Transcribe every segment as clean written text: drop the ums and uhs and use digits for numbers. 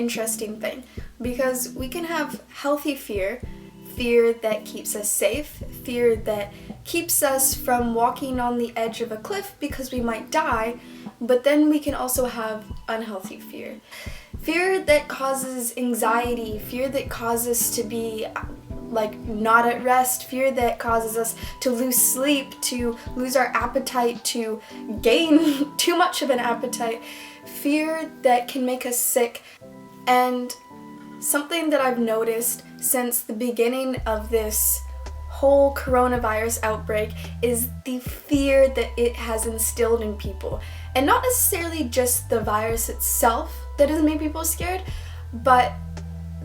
interesting thing, because we can have healthy fear, fear that keeps us safe, fear that keeps us from walking on the edge of a cliff because we might die, but then we can also have unhealthy fear. Fear that causes anxiety, fear that causes us to be not at rest, fear that causes us to lose sleep, to lose our appetite, to gain too much of an appetite, fear that can make us sick. And something that I've noticed since the beginning of this whole coronavirus outbreak is the fear that it has instilled in people. And not necessarily just the virus itself that has made people scared, but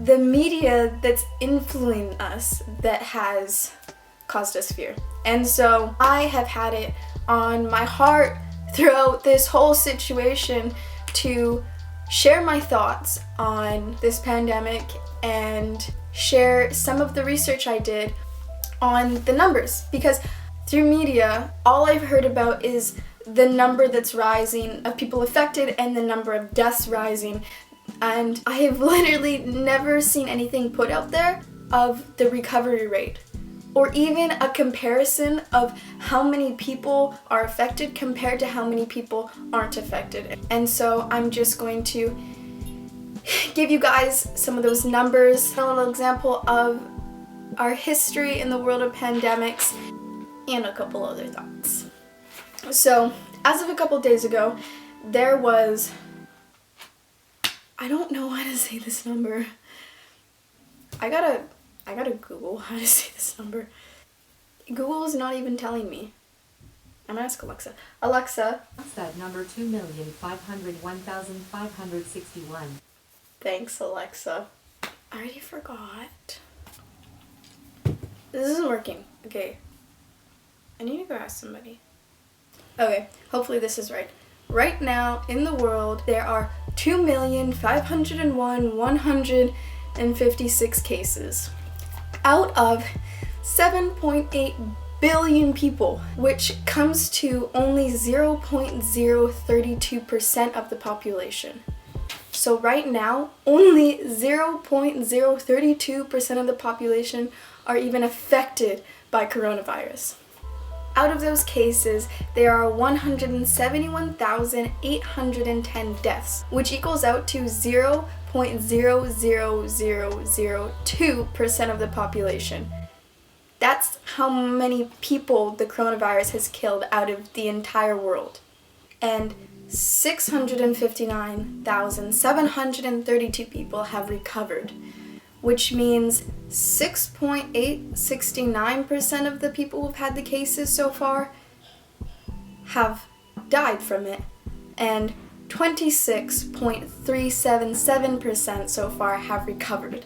the media that's influencing us that has caused us fear. And so I have had it on my heart throughout this whole situation to share my thoughts on this pandemic and share some of the research I did on the numbers, because through media all I've heard about is the number that's rising of people affected and the number of deaths rising, and I have literally never seen anything put out there of the recovery rate or even a comparison of how many people are affected compared to how many people aren't affected. And so I'm just going to give you guys some of those numbers, a little example of our history in the world of pandemics, and a couple other thoughts. So, as of a couple days ago, there was, I don't know how to say this number. I gotta Google how to say this number. Google is not even telling me. I'm gonna ask Alexa. Alexa. What's that number? 2,501,561. Thanks, Alexa. I already forgot. This isn't working. Okay. I need to go ask somebody. Okay, hopefully this is right. Right now, in the world, there are 2,501,156 cases out of 7.8 billion people, which comes to only 0.032% of the population. So right now, only 0.032% of the population are even affected by coronavirus. Out of those cases, there are 171,810 deaths, which equals out to 0.00002% of the population. That's how many people the coronavirus has killed out of the entire world. And 659,732 people have recovered, which means 6.869% of the people who've had the cases so far have died from it, and 26.377% so far have recovered,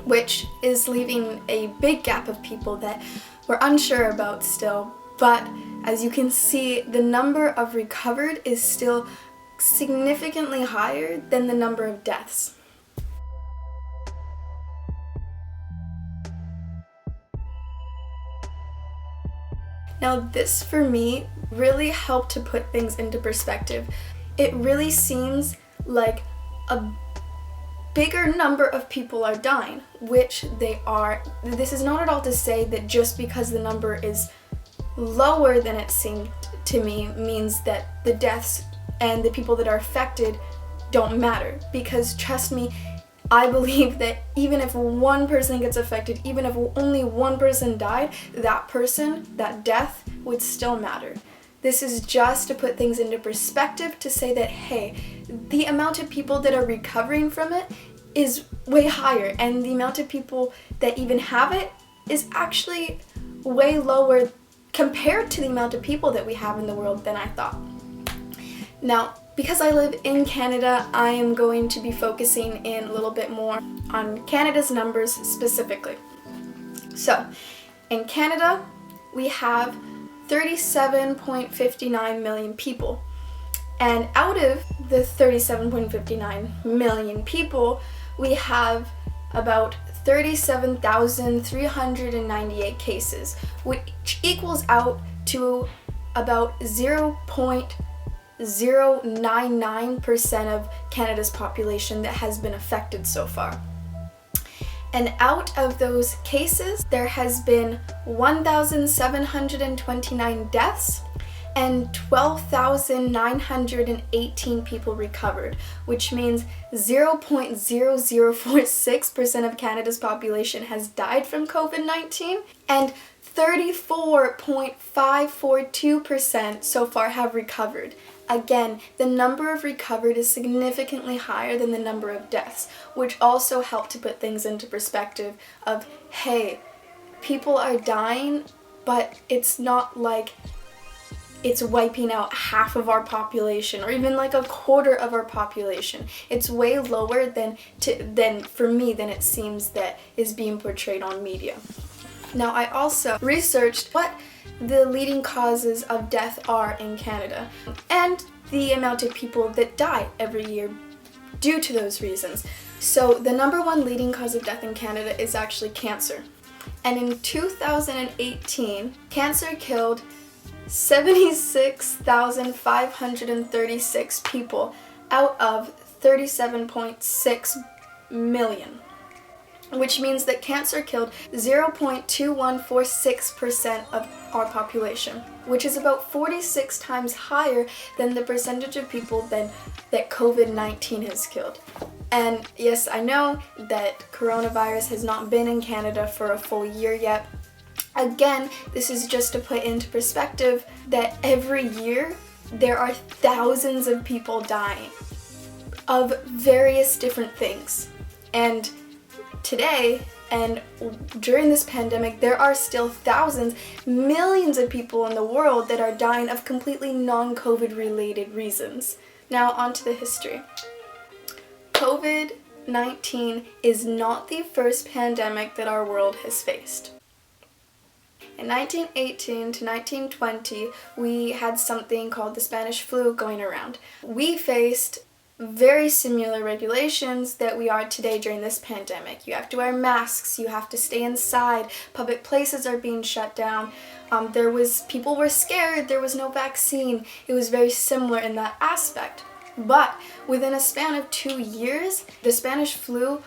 which is leaving a big gap of people that we're unsure about still. But as you can see, the number of recovered is still significantly higher than the number of deaths. Now this, for me, really helped to put things into perspective. It really seems like a bigger number of people are dying, which they are. This is not at all to say that just because the number is lower than it seemed to me means that the deaths and the people that are affected don't matter, because trust me, I believe that even if one person gets affected, even if only one person died, that death would still matter. This is just to put things into perspective, to say that, hey, the amount of people that are recovering from it is way higher, and the amount of people that even have it is actually way lower compared to the amount of people that we have in the world than I thought. Now, because I live in Canada, I am going to be focusing in a little bit more on Canada's numbers specifically. So, in Canada, we have 37.59 million people. And out of the 37.59 million people, we have about 37,398 cases, which equals out to about 0.002% 0.099% of Canada's population that has been affected so far. And out of those cases, there has been 1,729 deaths and 12,918 people recovered, which means 0.0046% of Canada's population has died from COVID-19, and 34.542% so far have recovered. Again, the number of recovered is significantly higher than the number of deaths, which also help to put things into perspective of, hey, people are dying, but it's not like it's wiping out half of our population or even like a quarter of our population. It's way lower than for me than it seems that is being portrayed on media. Now, I also researched what the leading causes of death are in Canada and the amount of people that die every year due to those reasons. So the number one leading cause of death in Canada is actually cancer. And in 2018, cancer killed 76,536 people out of 37.6 million, which means that cancer killed 0.2146% of our population, which is about 46 times higher than the percentage of people that COVID-19 has killed. And yes, I know that coronavirus has not been in Canada for a full year yet. Again, this is just to put into perspective that every year there are thousands of people dying of various different things. And today, and during this pandemic, there are still thousands, millions of people in the world that are dying of completely non-COVID related reasons. Now, on to the history. COVID-19 is not the first pandemic that our world has faced. In 1918 to 1920, we had something called the Spanish flu going around. We faced very similar regulations that we are today during this pandemic. You have to wear masks, you have to stay inside, public places are being shut down. People were scared, there was no vaccine. It was very similar in that aspect. But within a span of 2 years, the Spanish flu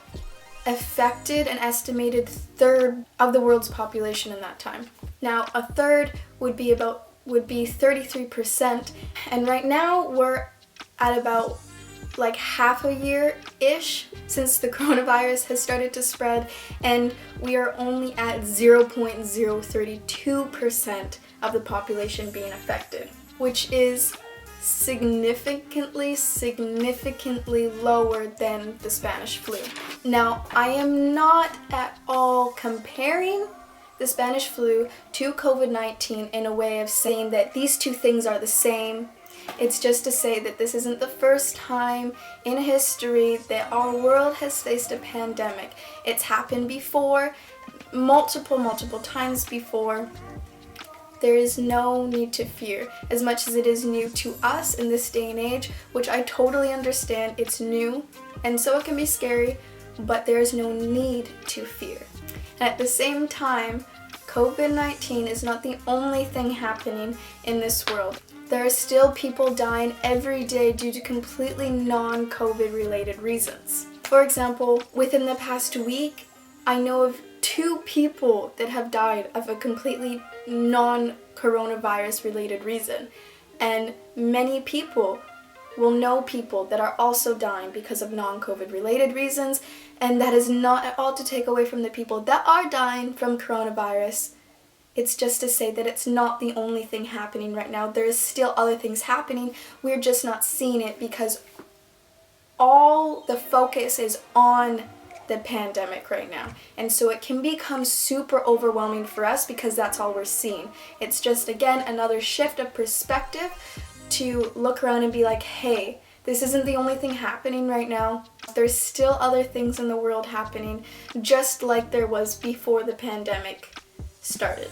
affected an estimated third of the world's population in that time. Now, a third would be 33%, and right now we're at about like half a year-ish since the coronavirus has started to spread, and we are only at 0.032% of the population being affected, which is significantly lower than the Spanish flu. Now, I am not at all comparing the Spanish flu to COVID-19 in a way of saying that these two things are the same. It's just to say that this isn't the first time in history that our world has faced a pandemic. It's happened before, multiple times before. There is no need to fear, as much as it is new to us in this day and age, which I totally understand. It's new, and so it can be scary, but there is no need to fear. And at the same time, COVID-19 is not the only thing happening in this world. There are still people dying every day due to completely non-COVID related reasons. For example, within the past week, I know of 2 people that have died of a completely non-coronavirus related reason. And many people will know people that are also dying because of non-COVID related reasons, and that is not at all to take away from the people that are dying from coronavirus. It's just to say that it's not the only thing happening right now. There is still other things happening. We're just not seeing it because all the focus is on the pandemic right now. And so it can become super overwhelming for us because that's all we're seeing. It's just, again, another shift of perspective to look around and be like, hey, this isn't the only thing happening right now. There's still other things in the world happening, just like there was before the pandemic started.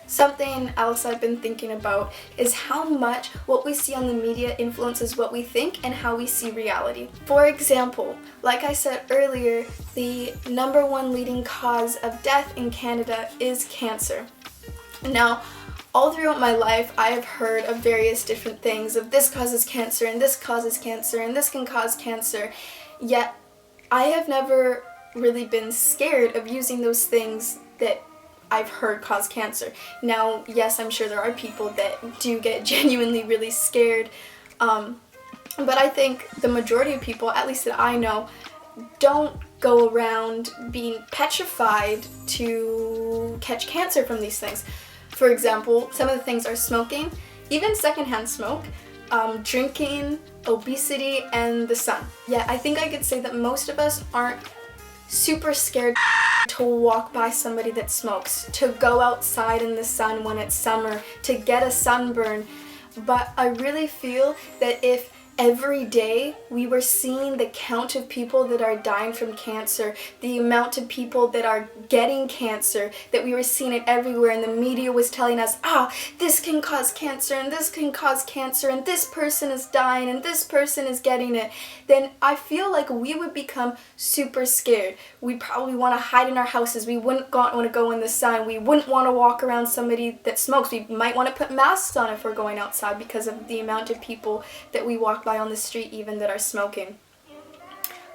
Something else I've been thinking about is how much what we see on the media influences what we think and how we see reality. For example, like I said earlier, the number one leading cause of death in Canada is cancer. Now, All throughout my life, I have heard of various different things of this causes cancer and this causes cancer and this can cause cancer. Yet, I have never really been scared of using those things that I've heard cause cancer. Now, yes, I'm sure there are people that do get genuinely really scared, but I think the majority of people, at least that I know, don't go around being petrified to catch cancer from these things. For example, some of the things are smoking, even secondhand smoke, drinking, obesity, and the sun. Yeah, I think I could say that most of us aren't super scared to walk by somebody that smokes, to go outside in the sun when it's summer, to get a sunburn. But I really feel that if every day we were seeing the count of people that are dying from cancer, the amount of people that are getting cancer, that we were seeing it everywhere, and the media was telling us, this can cause cancer and this can cause cancer and this person is dying and this person is getting it, then I feel like we would become super scared. We'd probably want to hide in our houses. We wouldn't want to go in the sun. We wouldn't want to walk around somebody that smokes. We might want to put masks on if we're going outside because of the amount of people that we walk by on the street even that are smoking.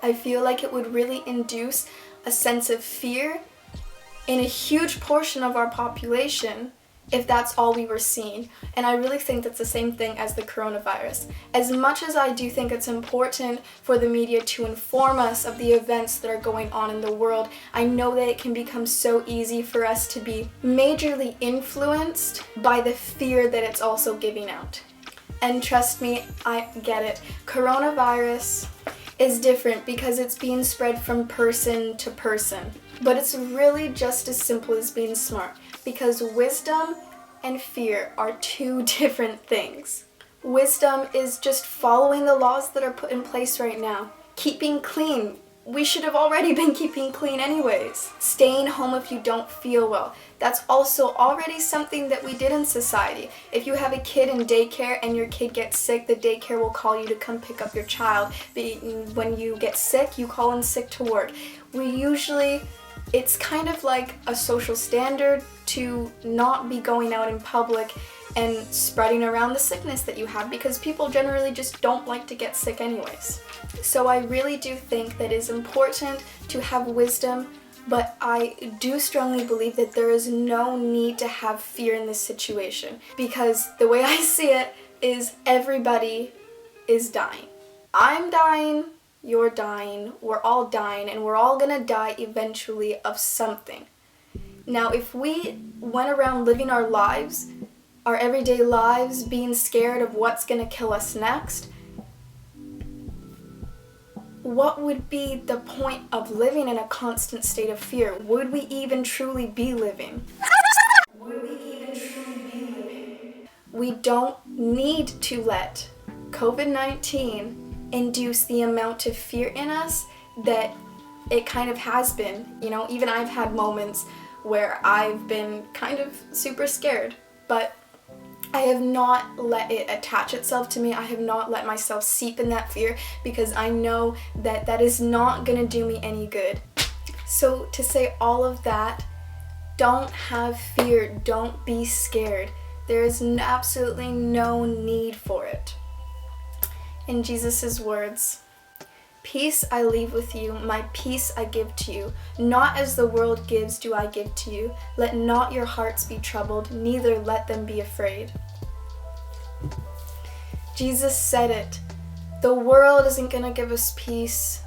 I feel like it would really induce a sense of fear in a huge portion of our population if that's all we were seeing. And I really think that's the same thing as the coronavirus. As much as I do think it's important for the media to inform us of the events that are going on in the world, I know that it can become so easy for us to be majorly influenced by the fear that it's also giving out. And trust me, I get it. Coronavirus is different because it's being spread from person to person. But it's really just as simple as being smart, because wisdom and fear are two different things. Wisdom is just following the laws that are put in place right now. Keeping clean. We should have already been keeping clean anyways. Staying home if you don't feel well. That's also already something that we did in society. If you have a kid in daycare and your kid gets sick, the daycare will call you to come pick up your child. When you get sick, you call in sick to work. It's kind of like a social standard to not be going out in public and spreading around the sickness that you have, because people generally just don't like to get sick anyways. So I really do think that it's important to have wisdom, but I do strongly believe that there is no need to have fear in this situation, because the way I see it is everybody is dying. I'm dying, you're dying, we're all dying, and we're all gonna die eventually of something. Now, if we went around living our lives, our everyday lives, being scared of what's gonna kill us next, what would be the point of living in a constant state of fear? Would we even truly be living? Would we even truly be living? We don't need to let COVID-19 induce the amount of fear in us that it kind of has been. Even I've had moments where I've been kind of super scared, but I have not let it attach itself to me. I have not let myself seep in that fear, because I know that that is not going to do me any good. So to say all of that, don't have fear, don't be scared. There is absolutely no need for it. In Jesus' words, "Peace I leave with you, my peace I give to you. Not as the world gives do I give to you. Let not your hearts be troubled, neither let them be afraid." Jesus said it. The world isn't going to give us peace.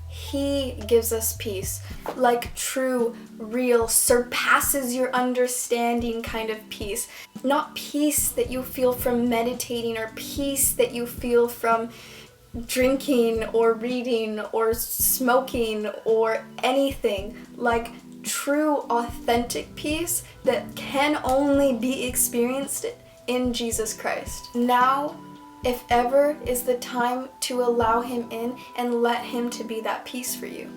He gives us peace, like true, real, surpasses your understanding kind of peace. Not peace that you feel from meditating, or peace that you feel from drinking or reading or smoking or anything. Like true, authentic peace that can only be experienced in Jesus Christ. Now, if ever, is the time to allow him in and let him to be that peace for you.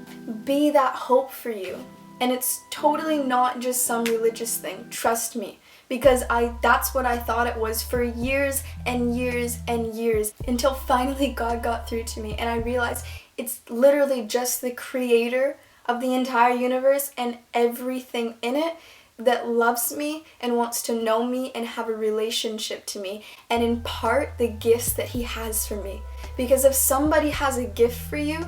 Be that hope for you. And it's totally not just some religious thing, trust me. Because that's what I thought it was for years and years and years, until finally God got through to me and I realized it's literally just the creator of the entire universe and everything in it that loves me and wants to know me and have a relationship to me and impart the gifts that he has for me. Because if somebody has a gift for you,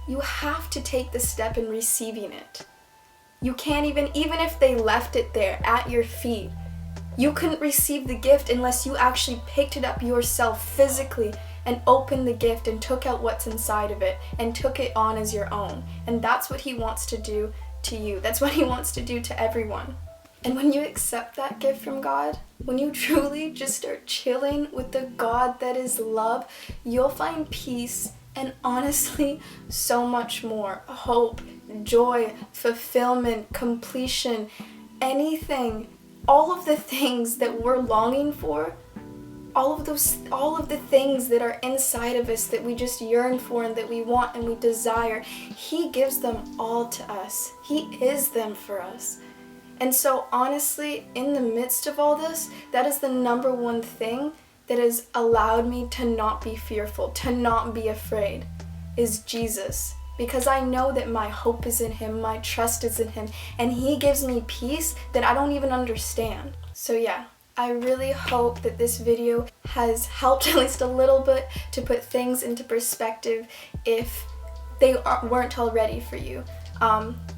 you have to take the step in receiving it. You can't even if they left it there at your feet, you couldn't receive the gift unless you actually picked it up yourself physically and opened the gift and took out what's inside of it and took it on as your own. And that's what he wants to do to you. That's what he wants to do to everyone. And when you accept that gift from God, when you truly just start chilling with the God that is love, you'll find peace and honestly so much more. Hope, joy, fulfillment, completion, anything, all of the things that we're longing for, all of the things that are inside of us that we just yearn for and that we want and we desire, he gives them all to us. He is them for us. And so honestly, in the midst of all this, that is the number one thing that has allowed me to not be fearful, to not be afraid, is Jesus. Because I know that my hope is in him, my trust is in him, and he gives me peace that I don't even understand. So yeah, I really hope that this video has helped at least a little bit to put things into perspective if they weren't already for you.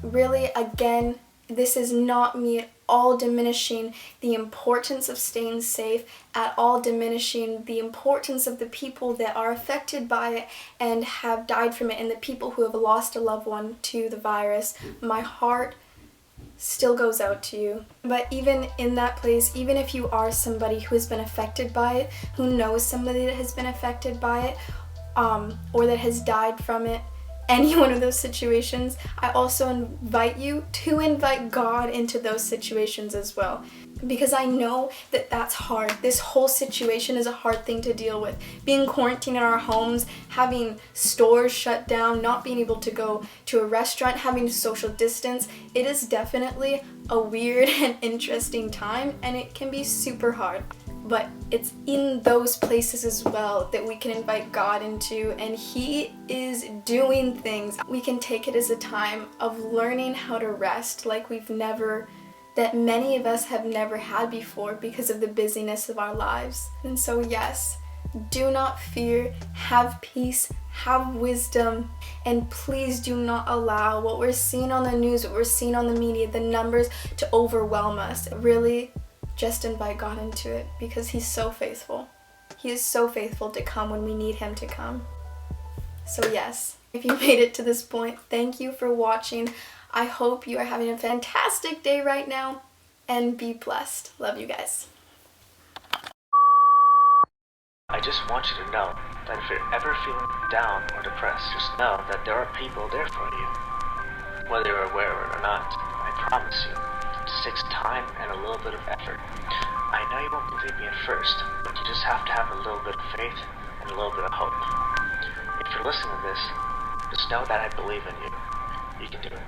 Really, again, this is not me at all diminishing the importance of staying safe, at all diminishing the importance of the people that are affected by it and have died from it, and the people who have lost a loved one to the virus. My heart still goes out to you. But even in that place, even if you are somebody who has been affected by it, who knows somebody that has been affected by it, or that has died from it, any one of those situations, I also invite you to invite God into those situations as well. Because I know that that's hard. This whole situation is a hard thing to deal with. Being quarantined in our homes, having stores shut down, not being able to go to a restaurant, having to social distance, it is definitely a weird and interesting time, and it can be super hard. But it's in those places as well that we can invite God into, and he is doing things. We can take it as a time of learning how to rest like that many of us have never had before because of the busyness of our lives. And so yes, do not fear, have peace, have wisdom, and please do not allow what we're seeing on the news, what we're seeing on the media, the numbers, to overwhelm us. Really, just invite God into it, because he's so faithful. He is so faithful to come when we need him to come. So yes, if you made it to this point, thank you for watching. I hope you are having a fantastic day right now, and be blessed. Love you guys. I just want you to know that if you're ever feeling down or depressed, just know that there are people there for you. Whether you're aware of it or not, I promise you, it takes time and a little bit of effort. I know you won't believe me at first, but you just have to have a little bit of faith and a little bit of hope. If you're listening to this, just know that I believe in you. You can do it.